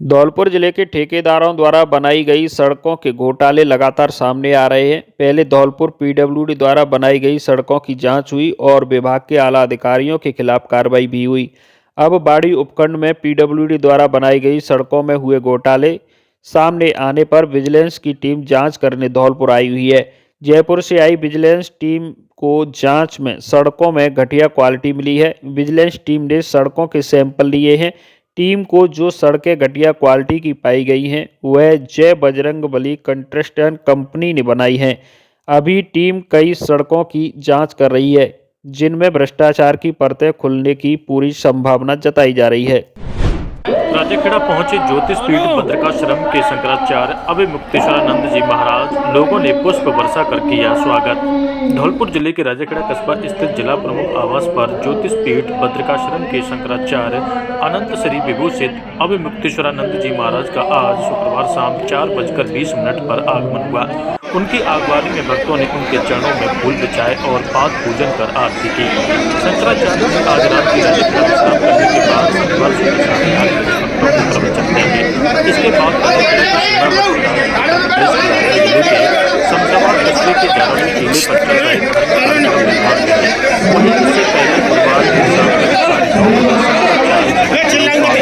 धौलपुर जिले के ठेकेदारों द्वारा बनाई गई सड़कों के घोटाले लगातार सामने आ रहे हैं। पहले धौलपुर पीडब्ल्यूडी द्वारा बनाई गई सड़कों की जांच हुई और विभाग के आला अधिकारियों के खिलाफ कार्रवाई भी हुई। अब बाड़ी उपखंड में पीडब्ल्यूडी द्वारा बनाई गई सड़कों में हुए घोटाले सामने आने पर विजिलेंस की टीम जांच करने धौलपुर आई हुई है। जयपुर से आई विजिलेंस टीम को जांच में सड़कों में घटिया क्वालिटी मिली है। विजिलेंस टीम ने सड़कों के सैंपल लिए हैं। टीम को जो सड़कें घटिया क्वालिटी की पाई गई हैं वह जय बजरंगबली कंस्ट्रक्शन कंपनी ने बनाई हैं। अभी टीम कई सड़कों की जांच कर रही है जिनमें भ्रष्टाचार की परतें खुलने की पूरी संभावना जताई जा रही है। राजाखेड़ा पहुंचे ज्योतिषपीठ भद्रिकाश्रम के शंकराचार्य अभय मुक्तेश्वरानंद जी महाराज। लोगों ने पुष्प वर्षा कर किया स्वागत। धौलपुर जिले के राजाखेड़ा कस्बा स्थित जिला प्रमुख आवास पर ज्योतिषपीठ भद्रिकाश्रम के शंकराचार्य अनंत श्री विभूषित अभय मुक्तेश्वरानंद जी महाराज का आज शुक्रवार शाम 4:20 पर आगमन हुआ। उनकी आगवानी में भक्तों ने उनके चरणों में फूल बिछाए और पाद पूजन कर आरती की। शंकराचार्य ने आज रात की राजाखेड़ा विश्राम करने के बाद शनिवार सुबह 8:30 बजे भक्तों को प्रवचन देंगे। इसके बाद शमशाबाद कस्बे के जारानी किले पर चल रहे कार्यक्रम में भाग लेंगे। वहीं इससे पहले गुरुवार की शाम करीब 9:30 बजे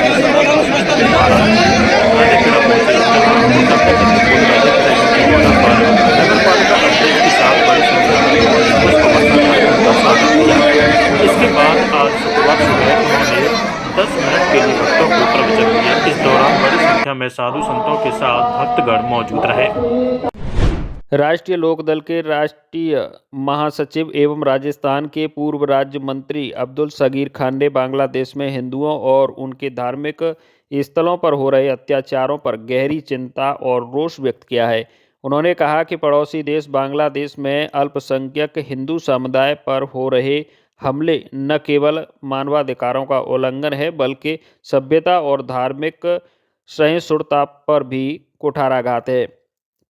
राजाखेड़ा पहुंचे, जहां उनका प्रतिनिधि राजाखेड़ा नगर पालिका अध्यक्ष के साथ बड़ी संख्या में पुष्प वर्षा कर उनका स्वागत किया। इसके बाद आज शुक्रवार सुबह उन्होंने 10 मिनट के लिए भक्तों को प्रवचन दिया। इस दौरान बड़ी संख्या में साधु संतों के साथ भक्तगण मौजूद रहे। राष्ट्रीय लोकदल के राष्ट्रीय महासचिव एवं राजस्थान के पूर्व राज्य मंत्री अब्दुल सगीर खान ने बांग्लादेश में हिंदुओं और उनके धार्मिक स्थलों पर हो रहे अत्याचारों पर गहरी चिंता और रोष व्यक्त किया है। उन्होंने कहा कि पड़ोसी देश बांग्लादेश में अल्पसंख्यक हिंदू समुदाय पर हो रहे हमले न केवल मानवाधिकारों का उल्लंघन है बल्कि सभ्यता और धार्मिक सहिष्णुता पर भी कुठाराघात है।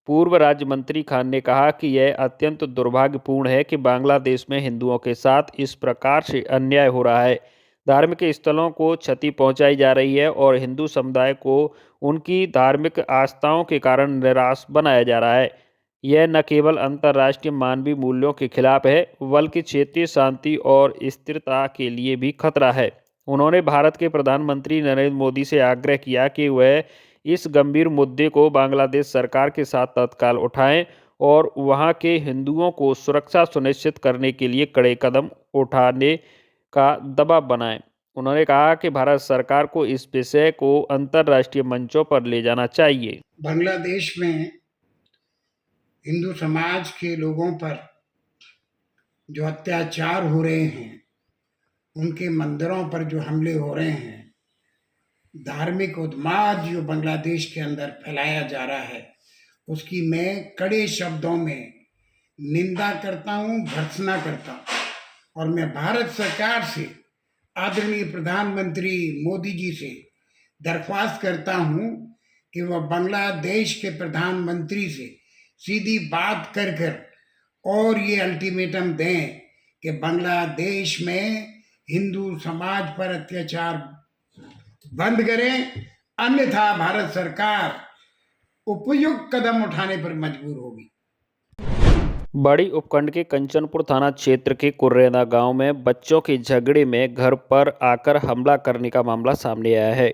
पूर्व राज्य मंत्री खान ने कहा कि यह अत्यंत दुर्भाग्यपूर्ण है कि बांग्लादेश में हिंदुओं के साथ इस प्रकार से अन्याय हो रहा है। धार्मिक स्थलों को क्षति पहुंचाई जा रही है और हिंदू समुदाय को उनकी धार्मिक आस्थाओं के कारण निराश बनाया जा रहा है। यह न केवल अंतर्राष्ट्रीय मानवीय मूल्यों के खिलाफ है बल्कि क्षेत्रीय शांति और स्थिरता के लिए भी खतरा है। उन्होंने भारत के प्रधानमंत्री नरेंद्र मोदी से आग्रह किया कि वह इस गंभीर मुद्दे को बांग्लादेश सरकार के साथ तत्काल उठाएं और वहां के हिंदुओं को सुरक्षा सुनिश्चित करने के लिए कड़े कदम उठाने का दबाव बनाएं। उन्होंने कहा कि भारत सरकार को इस विषय को अंतर्राष्ट्रीय मंचों पर ले जाना चाहिए। बांग्लादेश में हिंदू समाज के लोगों पर जो अत्याचार हो रहे हैं, उनके मंदिरों पर जो हमले हो रहे हैं, धार्मिक उन्माद जो बांग्लादेश के अंदर फैलाया जा रहा है, उसकी मैं कड़े शब्दों में निंदा करता हूँ, भर्त्सना करता हूँ। और मैं भारत सरकार से, आदरणीय प्रधानमंत्री मोदी जी से दरख्वास्त करता हूँ कि वह बांग्लादेश के प्रधानमंत्री से सीधी बात कर और ये अल्टीमेटम दें कि बांग्लादेश में हिंदू समाज पर अत्याचार बंद करें, अन्यथा भारत सरकार उपयुक्त कदम उठाने पर मजबूर होगी। बड़ी उपखंड के कंचनपुर थाना क्षेत्र के कुर्रेदा गांव में बच्चों के झगड़े में घर पर आकर हमला करने का मामला सामने आया है।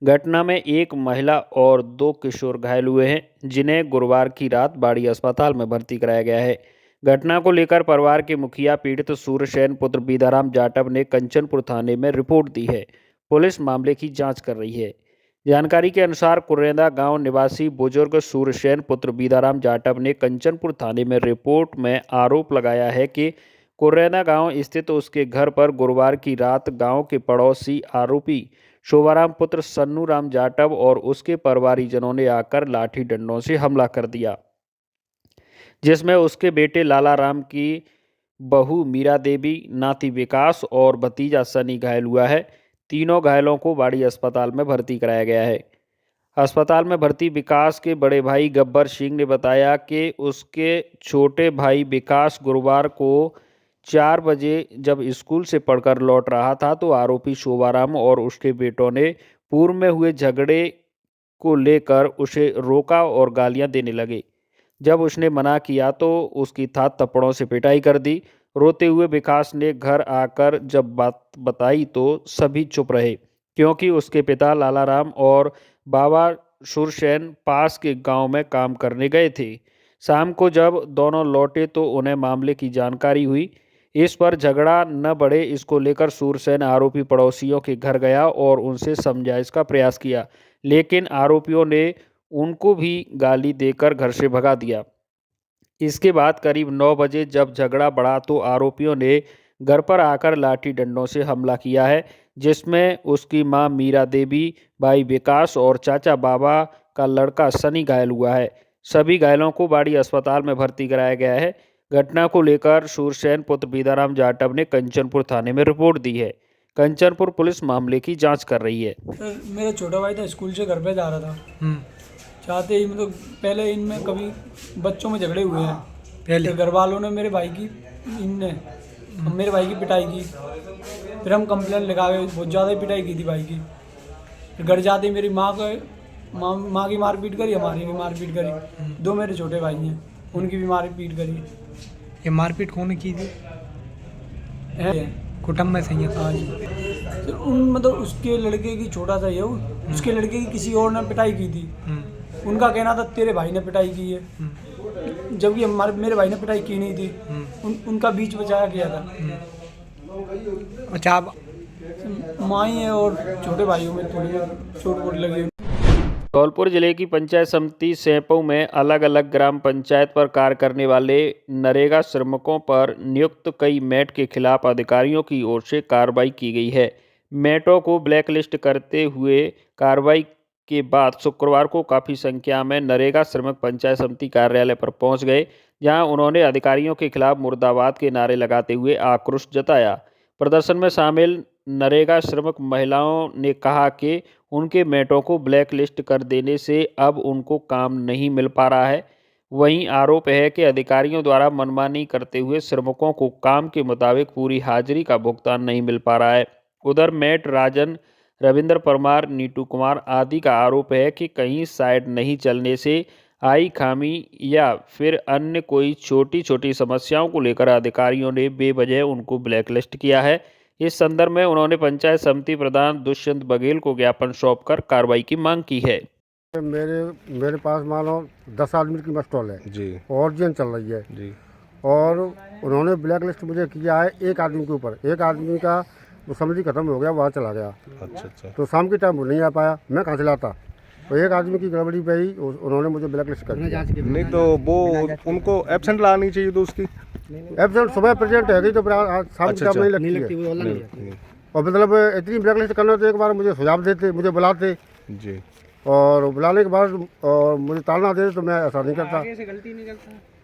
घटना में एक महिला और 2 किशोर घायल हुए हैं, जिन्हें गुरुवार की रात बाड़ी अस्पताल में भर्ती कराया गया है। घटना को लेकर परिवार के मुखिया पीड़ित सूर्यसेन पुत्र बीदाराम जाटव ने कंचनपुर थाने में रिपोर्ट दी है। पुलिस मामले की जांच कर रही है। जानकारी के अनुसार कुर्रेदा गांव निवासी बुजुर्ग सूर्यसेन पुत्र बीदाराम जाटव ने कंचनपुर थाने में रिपोर्ट में आरोप लगाया है कि कुर्रेदा गांव स्थित उसके घर पर गुरुवार की रात गांव के पड़ोसी आरोपी शोभाराम पुत्र सन्नू राम जाटव और उसके परिवारीजनों ने आकर लाठी डंडों से हमला कर दिया, जिसमें उसके बेटे लाला राम की बहू मीरा देवी, नाती विकास और भतीजा सनी घायल हुआ है। तीनों घायलों को बाड़ी अस्पताल में भर्ती कराया गया है। अस्पताल में भर्ती विकास के बड़े भाई गब्बर सिंह ने बताया कि उसके छोटे भाई विकास गुरुवार को 4 बजे जब स्कूल से पढ़कर लौट रहा था तो आरोपी शोभाराम और उसके बेटों ने पूर्व में हुए झगड़े को लेकर उसे रोका और गालियां देने लगे। जब उसने मना किया तो उसकी थात थप्पड़ों से पिटाई कर दी। रोते हुए विकास ने घर आकर जब बात बताई तो सभी चुप रहे, क्योंकि उसके पिता लालाराम और बाबा सुरसेन पास के गांव में काम करने गए थे। शाम को जब दोनों लौटे तो उन्हें मामले की जानकारी हुई। इस पर झगड़ा न बढ़े इसको लेकर सुरसेन आरोपी पड़ोसियों के घर गया और उनसे समझाइश का प्रयास किया, लेकिन आरोपियों ने उनको भी गाली देकर घर से भगा दिया। इसके बाद करीब 9 बजे जब झगड़ा बढ़ा तो आरोपियों ने घर पर आकर लाठी डंडों से हमला किया है, जिसमें उसकी मां मीरा देवी, भाई विकास और चाचा बाबा का लड़का सनी घायल हुआ है। सभी घायलों को बाड़ी अस्पताल में भर्ती कराया गया है। घटना को लेकर सुरसेन पुत्र बीदाराम जाटव ने कंचनपुर थाने में रिपोर्ट दी है। कंचनपुर पुलिस मामले की जांच कर रही है। सर मेरा छोटा भाई था, स्कूल से घर पे जा रहा था। चाहते ही मतलब पहले इनमें कभी बच्चों में झगड़े हुए हैं। पहले घर वालों ने मेरे भाई की मेरे भाई की पिटाई की। फिर हम कंप्लेंट लिखा गए, बहुत ज़्यादा ही पिटाई की थी भाई की। फिर घर जाते ही मेरी माँ की मारपीट करी, हमारी भी मारपीट करी। 2 मेरे छोटे भाई हैं, उनकी भी मारपीट करी। ये मारपीट कौन की थी? कुटुंब में सही है। हाँ जी। तो मतलब उसके लड़के की छोटा सा ही है वो, उसके लड़के की किसी और ने पिटाई की थी। उनका कहना था तेरे भाई ने पिटाई की है, जबकि मेरे भाई ने पिटाई की नहीं थी। उनका बीच बचाया गया था। अच्छा, आप माँ ही है और छोटे भाइयों में थोड़ी चोट वोट लगी है। धौलपुर जिले की पंचायत समिति सैंपऊ में अलग अलग ग्राम पंचायत पर कार्य करने वाले नरेगा श्रमिकों पर नियुक्त कई मैट के खिलाफ अधिकारियों की ओर से कार्रवाई की गई है। मैटों को ब्लैकलिस्ट करते हुए कार्रवाई के बाद शुक्रवार को काफ़ी संख्या में नरेगा श्रमिक पंचायत समिति कार्यालय पर पहुंच गए, जहां उन्होंने अधिकारियों के खिलाफ मुर्दाबाद के नारे लगाते हुए आक्रोश जताया। प्रदर्शन में शामिल नरेगा श्रमिक महिलाओं ने कहा कि उनके मैटों को ब्लैक लिस्ट कर देने से अब उनको काम नहीं मिल पा रहा है। वहीं आरोप है कि अधिकारियों द्वारा मनमानी करते हुए श्रमिकों को काम के मुताबिक पूरी हाजिरी का भुगतान नहीं मिल पा रहा है। उधर मैट राजन, रविंद्र परमार, नीतू कुमार आदि का आरोप है कि कहीं साइड नहीं चलने से आई खामी या फिर अन्य कोई छोटी छोटी समस्याओं को लेकर अधिकारियों ने बेवजह उनको ब्लैकलिस्ट किया है। इस संदर्भ में उन्होंने पंचायत समिति प्रधान दुष्यंत बघेल को ज्ञापन सौंपकर कार्रवाई की मांग की है। मेरे पास मानो 10 आदमी की स्टॉल है जी, ऑर्जिन चल रही है जी, और उन्होंने ब्लैक लिस्ट मुझे किया है एक आदमी के ऊपर। एक आदमी का वो समझी खत्म हो गया, वहाँ चला गया। अच्छा, तो शाम के टाइम वो नहीं आ पाया, मैं कहाँ चलाता। तो एक आदमी की गड़बड़ी पे ही उन्होंने मुझे ब्लैक लिस्ट कर दिया। नहीं तो वो उनको एब्सेंट लानी चाहिए तो उसकी एब्सेंट सुबह प्रेजेंट है गई तो फिर आज शाम के टाइम नहीं लगती है। नहीं, और मतलब इतनी ब्लैक लिस्ट करना तो एक बार मुझे सुझाव देते, मुझे बुलाते जी, और बुलाने के बाद और मुझे तालना देते तो मैं ऐसा नहीं करता।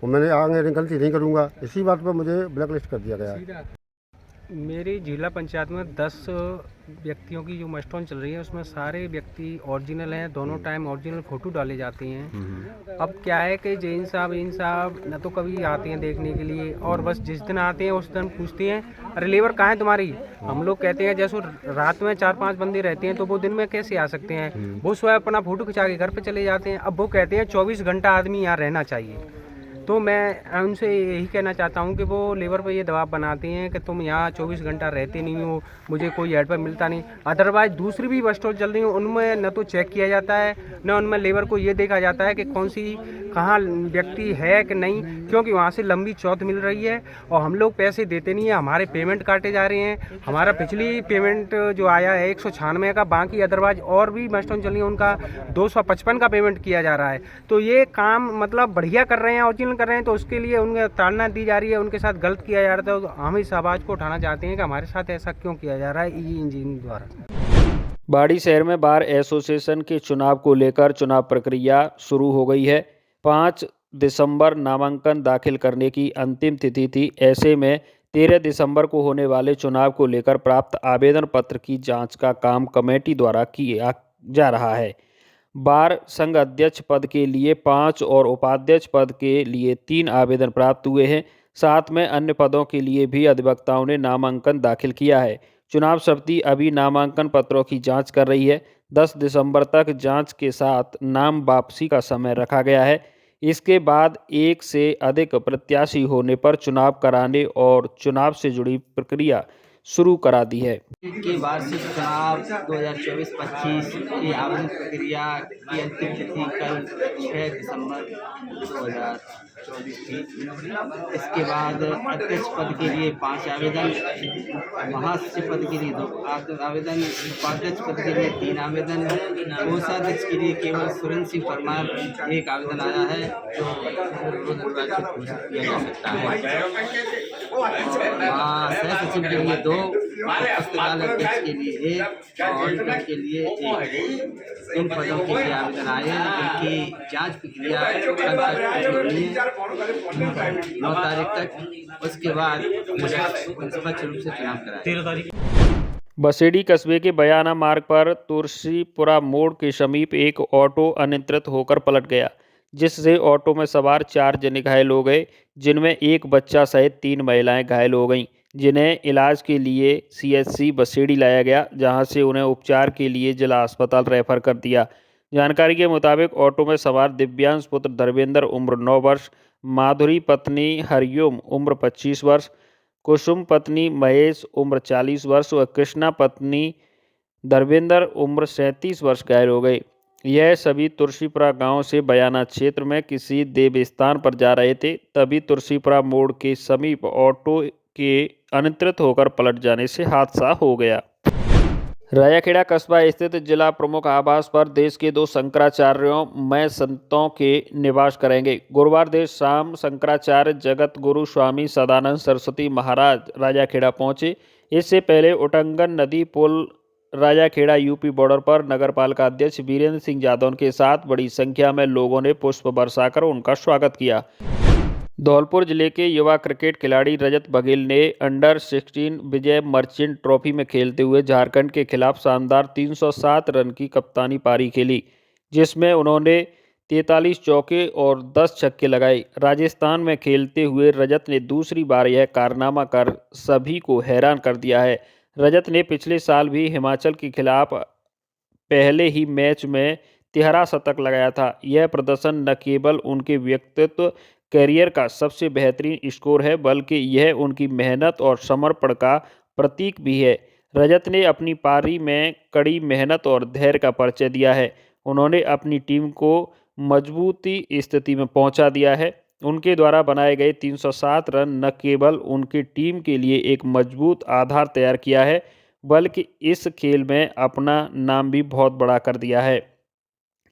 वो मैंने आगे गलती नहीं करूँगा, इसी बात पर मुझे ब्लैक लिस्ट कर दिया गया है। मेरी जिला पंचायत में 10 व्यक्तियों की जो मस्टॉन चल रही है उसमें सारे व्यक्ति ओरिजिनल हैं। दोनों टाइम ओरिजिनल फ़ोटो डाले जाते हैं। अब क्या है कि इन साहब न तो कभी आते हैं देखने के लिए, और बस जिस दिन आते हैं उस दिन पूछते हैं अरे लेबर कहाँ है तुम्हारी। हम लोग कहते हैं जैसे रात में 4-5 बंदे रहते हैं तो वो दिन में कैसे आ सकते हैं। वो स्वयं अपना फ़ोटो खिंचा के घर पर चले जाते हैं। अब वो कहते हैं 24 घंटा आदमी यहाँ रहना चाहिए। तो मैं उनसे यही कहना चाहता हूँ कि वो लेबर पर ये दबाव बनाते हैं कि तुम यहाँ 24 घंटा रहते नहीं हो, मुझे कोई एड पर मिलता नहीं। अदरवाइज दूसरी भी बस स्टॉप चल रही हैं, उनमें न तो चेक किया जाता है न उनमें लेबर को ये देखा जाता है कि कौन सी कहाँ व्यक्ति है कि नहीं, क्योंकि वहाँ से लंबी चौथ मिल रही है और हम लोग पैसे देते नहीं हैं। हमारे पेमेंट काटे जा रहे हैं। हमारा पिछली पेमेंट जो आया है 196 का, बाकी अदरवाइज और भी बस स्टॉप चल रही है उनका 255 का पेमेंट किया जा रहा है। तो ये काम मतलब बढ़िया कर रहे हैं, ओरिजिनल कर रहे हैं, तो उसके लिए उन्हें ताड़ना दी जा रही है, उनके साथ गलत किया जा रहा है। तो हम इस आवाज़ को उठाना चाहते हैं कि हमारे साथ ऐसा क्यों किया जा रहा है ई इंजीनियर द्वारा। बाड़ी शहर में बार एसोसिएशन के चुनाव को लेकर चुनाव प्रक्रिया शुरू हो गई है। 5 दिसंबर नामांकन दाखिल करने की अंतिम तिथि थी। ऐसे में 13 दिसंबर को होने वाले चुनाव को लेकर प्राप्त आवेदन पत्र की जांच का काम कमेटी द्वारा किया जा रहा है। बार संघ अध्यक्ष पद के लिए 5 और उपाध्यक्ष पद के लिए 3 आवेदन प्राप्त हुए हैं। साथ में अन्य पदों के लिए भी अधिवक्ताओं ने नामांकन दाखिल किया है। चुनाव समिति अभी नामांकन पत्रों की जांच कर रही है। 10 दिसंबर तक जांच के साथ नाम वापसी का समय रखा गया है। इसके बाद एक से अधिक प्रत्याशी होने पर चुनाव कराने और चुनाव से जुड़ी प्रक्रिया शुरू करा दी है। के वार्षिक चुनाव 2024-25 की आवेदन प्रक्रिया की अंतिम तिथि कल 6 दिसंबर 2024 थी। इसके बाद अध्यक्ष पद के लिए 5 आवेदन, महासचिव पद के लिए 2 आवेदन, उपाध्यक्ष पद के लिए 3 आवेदन, कोषाध्यक्ष के लिए केवल सुरेंद्र सिंह परमार 1 आवेदन आया है जो निर्वाचित घोषित किया जा सकता है। सह सचिव के लिए 2, पुस्तकालय अध्यक्ष के लिए 1 और ऑडिटर के लिए 1। इन पदों के लिए आवेदन आए हैं। इनकी जांच प्रक्रिया कल तक होनी है, 9 तारीख तक। उसके बाद निष्पक्ष रूप से चुनाव कराए। बसेड़ी कस्बे के बयाना मार्ग पर तुलसीपुरा मोड़ के समीप एक ऑटो अनियंत्रित होकर पलट गया, जिससे ऑटो में सवार 4 जने घायल हो गए, जिनमें एक बच्चा सहित 3 महिलाएं घायल हो गईं, जिन्हें इलाज के लिए CHC बसेड़ी लाया गया, जहां से उन्हें उपचार के लिए जिला अस्पताल रेफर कर दिया। जानकारी के मुताबिक ऑटो में सवार दिव्यांश पुत्र धर्मेंद्र उम्र 9 वर्ष, माधुरी पत्नी हरिओम उम्र 25 वर्ष, कुसुम पत्नी महेश उम्र 40 वर्ष व कृष्णा पत्नी धर्मेंद्र उम्र 37 वर्ष घायल हो गए। यह सभी तुलसीपुरा गांव से बयाना क्षेत्र में किसी देवस्थान पर जा रहे थे। तभी तुलसीपुरा मोड़ के समीप ऑटो के अनियंत्रित होकर पलट जाने से हादसा हो गया। राजाखेड़ा कस्बा स्थित जिला प्रमुख आवास पर देश के 2 शंकराचार्यों में संतों के निवास करेंगे। गुरुवार देर शाम शंकराचार्य जगत गुरु स्वामी सदानंद सरस्वती महाराज राजाखेड़ा पहुंचे। इससे पहले उटंगन नदी पुल राजाखेड़ा यूपी बॉर्डर पर नगरपालिका अध्यक्ष वीरेंद्र सिंह जादौन के साथ बड़ी संख्या में लोगों ने पुष्प बरसाकर उनका स्वागत किया। धौलपुर जिले के युवा क्रिकेट खिलाड़ी रजत बघेल ने अंडर-16 विजय मर्चेंट ट्रॉफी में खेलते हुए झारखंड के खिलाफ शानदार 307 रन की कप्तानी पारी खेली, जिसमें उन्होंने 43 चौके और 10 छक्के लगाए। राजस्थान में खेलते हुए रजत ने दूसरी बार यह कारनामा कर सभी को हैरान कर दिया है। रजत ने पिछले साल भी हिमाचल के खिलाफ पहले ही मैच में 13 शतक लगाया था। यह प्रदर्शन न केवल उनके व्यक्तित्व करियर का सबसे बेहतरीन स्कोर है, बल्कि यह उनकी मेहनत और समर्पण का प्रतीक भी है। रजत ने अपनी पारी में कड़ी मेहनत और धैर्य का परिचय दिया है। उन्होंने अपनी टीम को मजबूती स्थिति में पहुंचा दिया है। उनके द्वारा बनाए गए 307 रन न केवल उनकी टीम के लिए एक मजबूत आधार तैयार किया है, बल्कि इस खेल में अपना नाम भी बहुत बड़ा कर दिया है।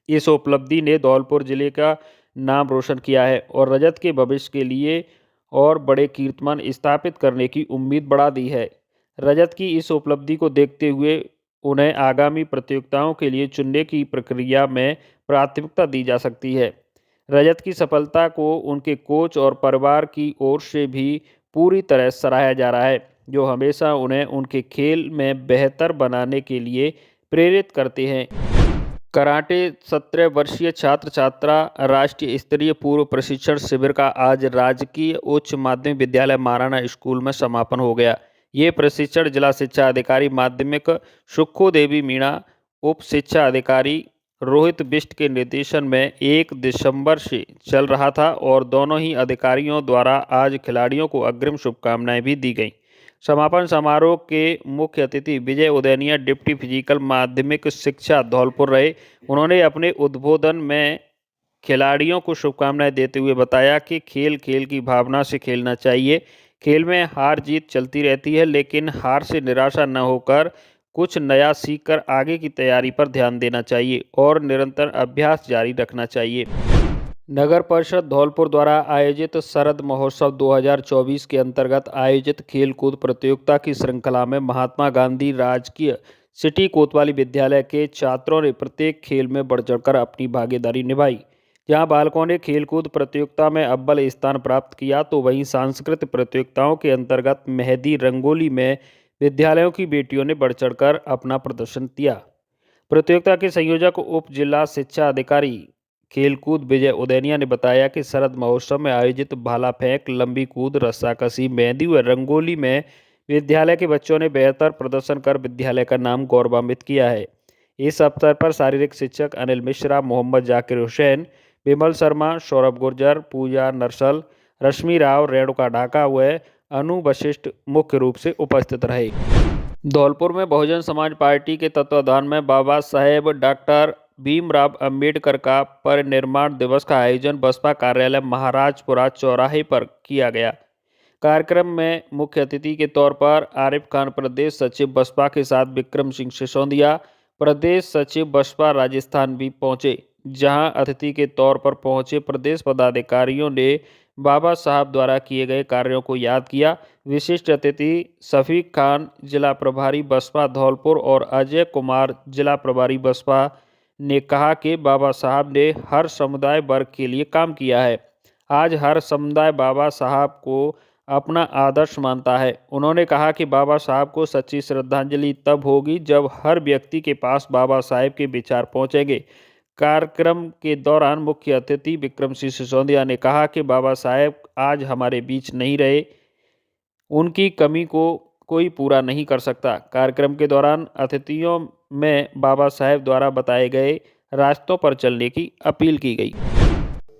इस उपलब्धि ने धौलपुर जिले का नाम रोशन किया है और रजत के भविष्य के लिए और बड़े कीर्तिमान स्थापित करने की उम्मीद बढ़ा दी है। रजत की इस उपलब्धि को देखते हुए उन्हें आगामी प्रतियोगिताओं के लिए चुनने की प्रक्रिया में प्राथमिकता दी जा सकती है। रजत की सफलता को उनके कोच और परिवार की ओर से भी पूरी तरह सराहा जा रहा है, जो हमेशा उन्हें उनके खेल में बेहतर बनाने के लिए प्रेरित करते हैं। कराटे 17 वर्षीय छात्र छात्रा राष्ट्रीय स्तरीय पूर्व प्रशिक्षण शिविर का आज राजकीय उच्च माध्यमिक विद्यालय महाराणा स्कूल में समापन हो गया। ये प्रशिक्षण जिला शिक्षा अधिकारी माध्यमिक सुखो देवी मीणा, उप शिक्षा अधिकारी रोहित बिष्ट के निर्देशन में 1 दिसंबर से चल रहा था और दोनों ही अधिकारियों द्वारा आज खिलाड़ियों को अग्रिम शुभकामनाएं भी दी गईं। समापन समारोह के मुख्य अतिथि विजय उदैनिया डिप्टी फिजिकल माध्यमिक शिक्षा धौलपुर रहे। उन्होंने अपने उद्बोधन में खिलाड़ियों को शुभकामनाएं देते हुए बताया कि खेल खेल की भावना से खेलना चाहिए। खेल में हार जीत चलती रहती है, लेकिन हार से निराशा न होकर कुछ नया सीखकर आगे की तैयारी पर ध्यान देना चाहिए और निरंतर अभ्यास जारी रखना चाहिए। नगर परिषद धौलपुर द्वारा आयोजित शरद महोत्सव 2024 के अंतर्गत आयोजित खेलकूद प्रतियोगिता की श्रृंखला में महात्मा गांधी राजकीय सिटी कोतवाली विद्यालय के छात्रों ने प्रत्येक खेल में बढ़ चढ़कर अपनी भागीदारी निभाई। जहां बालकों ने खेलकूद प्रतियोगिता में अव्वल स्थान प्राप्त किया, तो वहीं सांस्कृतिक प्रतियोगिताओं के अंतर्गत मेहंदी रंगोली में विद्यालयों की बेटियों ने बढ़ चढ़कर अपना प्रदर्शन किया। प्रतियोगिता के संयोजक उप जिला शिक्षा अधिकारी खेलकूद विजय उदैनिया ने बताया कि शरद महोत्सव में आयोजित भाला फेंक, लंबी कूद, रस्साकशी, मेहंदी व रंगोली में विद्यालय के बच्चों ने बेहतर प्रदर्शन कर विद्यालय का नाम गौरवान्वित किया है। इस अवसर पर शारीरिक शिक्षक अनिल मिश्रा, मोहम्मद जाकिर हुसैन, विमल शर्मा, सौरभ गुर्जर, पूजा नरसल, रश्मि राव, रेणुका ढाका व अनु वशिष्ठ मुख्य रूप से उपस्थित रहे। धौलपुर में बहुजन समाज पार्टी के तत्वाधान में बाबा साहेब डॉक्टर भीमराव अंबेडकर का परिनिर्वाण दिवस का आयोजन बसपा कार्यालय महाराजपुरा चौराहे पर किया गया। कार्यक्रम में मुख्य अतिथि के तौर पर आरिफ खान प्रदेश सचिव बसपा के साथ विक्रम सिंह सिसोदिया प्रदेश सचिव बसपा राजस्थान भी पहुंचे, जहां अतिथि के तौर पर पहुंचे प्रदेश पदाधिकारियों ने बाबा साहब द्वारा किए गए कार्यों को याद किया। विशिष्ट अतिथि शफीक खान जिला प्रभारी बसपा धौलपुर और अजय कुमार जिला प्रभारी बसपा ने कहा कि बाबा साहब ने हर समुदाय वर्ग के लिए काम किया है। आज हर समुदाय बाबा साहब को अपना आदर्श मानता है। उन्होंने कहा कि बाबा साहब को सच्ची श्रद्धांजलि तब होगी जब हर व्यक्ति के पास बाबा साहब के विचार पहुंचेंगे। कार्यक्रम के दौरान मुख्य अतिथि विक्रम सिंह सिसोदिया ने कहा कि बाबा साहब आज हमारे बीच नहीं रहे, उनकी कमी को कोई पूरा नहीं कर सकता। कार्यक्रम के दौरान अतिथियों में बाबा साहब द्वारा बताए गए रास्तों पर चलने की अपील की गई।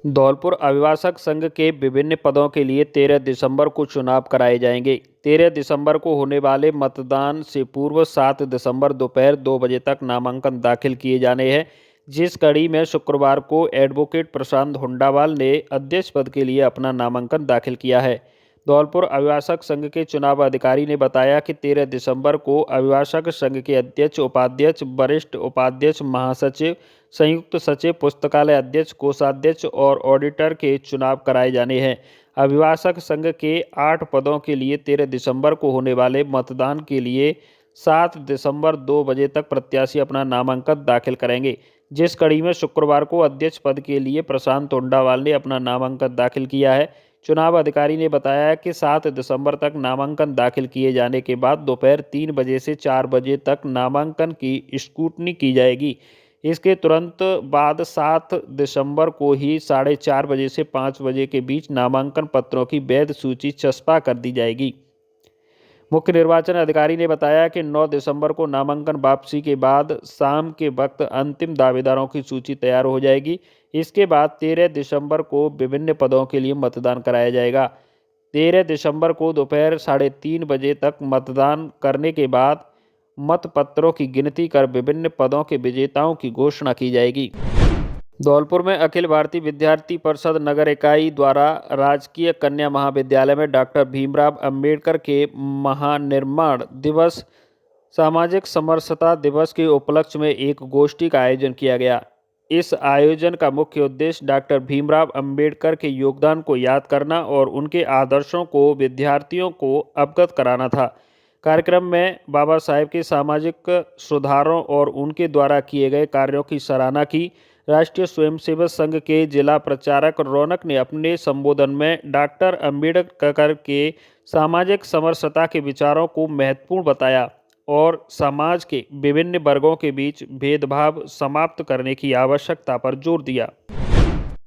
धौलपुर अभिभाषक संघ के विभिन्न पदों के लिए 13 दिसंबर को चुनाव कराए जाएंगे। 13 दिसंबर को होने वाले मतदान से पूर्व 7 दिसंबर दोपहर 2 बजे तक नामांकन दाखिल किए जाने हैं, जिस कड़ी में शुक्रवार को एडवोकेट प्रशांत हुंडावाल ने अध्यक्ष पद के लिए अपना नामांकन दाखिल किया है। धौलपुर अभिभाषक संघ के चुनाव अधिकारी ने बताया कि 13 दिसंबर को अभिभाषक संघ के अध्यक्ष, उपाध्यक्ष, वरिष्ठ उपाध्यक्ष, महासचिव, संयुक्त सचिव, पुस्तकालय अध्यक्ष, कोषाध्यक्ष और ऑडिटर के चुनाव कराए जाने हैं। अभिभाषक संघ के 8 पदों के लिए 13 दिसंबर को होने वाले मतदान के लिए 7 दिसंबर 2 बजे तक प्रत्याशी अपना नामांकन दाखिल करेंगे, जिस कड़ी में शुक्रवार को अध्यक्ष पद के लिए प्रशांत हुंडावाल ने अपना नामांकन दाखिल किया है। चुनाव अधिकारी ने बताया कि 7 दिसंबर तक नामांकन दाखिल किए जाने के बाद दोपहर 3 बजे से 4 बजे तक नामांकन की स्क्रूटनी की जाएगी। इसके तुरंत बाद 7 दिसंबर को ही 4:30 बजे से 5 बजे के बीच नामांकन पत्रों की वैध सूची चस्पा कर दी जाएगी। मुख्य निर्वाचन अधिकारी ने बताया कि 9 दिसंबर को नामांकन वापसी के बाद शाम के वक्त अंतिम दावेदारों की सूची तैयार हो जाएगी। इसके बाद 13 दिसंबर को विभिन्न पदों के लिए मतदान कराया जाएगा। 13 दिसंबर को दोपहर 3:30 बजे तक मतदान करने के बाद मतपत्रों की गिनती कर विभिन्न पदों के विजेताओं की घोषणा की जाएगी। धौलपुर में अखिल भारतीय विद्यार्थी परिषद नगर इकाई द्वारा राजकीय कन्या महाविद्यालय में डॉक्टर भीमराव अंबेडकर के महानिर्वाण दिवस सामाजिक समरसता दिवस के उपलक्ष्य में एक गोष्ठी का आयोजन किया गया। इस आयोजन का मुख्य उद्देश्य डॉक्टर भीमराव अंबेडकर के योगदान को याद करना और उनके आदर्शों को विद्यार्थियों को अवगत कराना था। कार्यक्रम में बाबा साहेब के सामाजिक सुधारों और उनके द्वारा किए गए कार्यों की सराहना की। राष्ट्रीय स्वयंसेवक संघ के जिला प्रचारक रौनक ने अपने संबोधन में डॉक्टर अंबेडकर के सामाजिक समरसता के विचारों को महत्वपूर्ण बताया और समाज के विभिन्न वर्गों के बीच भेदभाव समाप्त करने की आवश्यकता पर जोर दिया।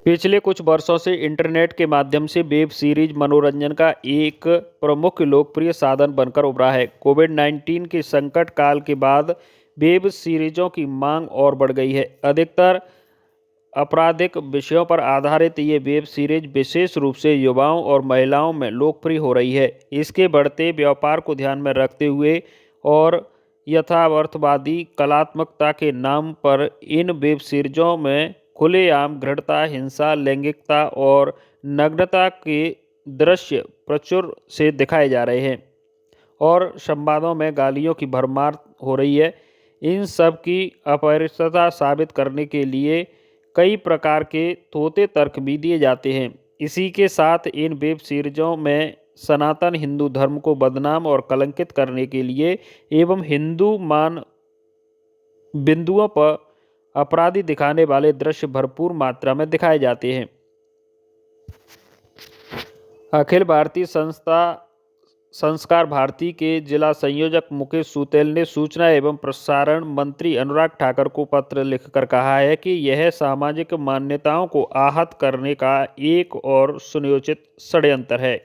पिछले कुछ वर्षों से इंटरनेट के माध्यम से वेब सीरीज मनोरंजन का एक प्रमुख लोकप्रिय साधन बनकर उभरा है। कोविड-19 के संकट काल के बाद वेब सीरीजों की मांग और बढ़ गई है। अधिकतर आपराधिक विषयों पर आधारित ये वेब सीरीज विशेष रूप से युवाओं और महिलाओं में लोकप्रिय हो रही है। इसके बढ़ते व्यापार को ध्यान में रखते हुए और यथार्थवादी कलात्मकता के नाम पर इन वेब सीरीजों में खुलेआम घृणता, हिंसा, लैंगिकता और नग्नता के दृश्य प्रचुर से दिखाए जा रहे हैं और संवादों में गालियों की भरमार हो रही है। इन सब की अपरिशुद्धता साबित करने के लिए कई प्रकार के थोथे तर्क भी दिए जाते हैं। इसी के साथ इन वेब सीरीजों में सनातन हिंदू धर्म को बदनाम और कलंकित करने के लिए एवं हिंदू मान बिंदुओं पर अपराधी दिखाने वाले दृश्य भरपूर मात्रा में दिखाए जाते हैं। अखिल भारतीय संस्कार भारती के जिला संयोजक मुकेश सुतेल ने सूचना एवं प्रसारण मंत्री अनुराग ठाकुर को पत्र लिखकर कहा है कि यह सामाजिक मान्यताओं को आहत करने का एक और सुनियोजित षड्यंत्र है।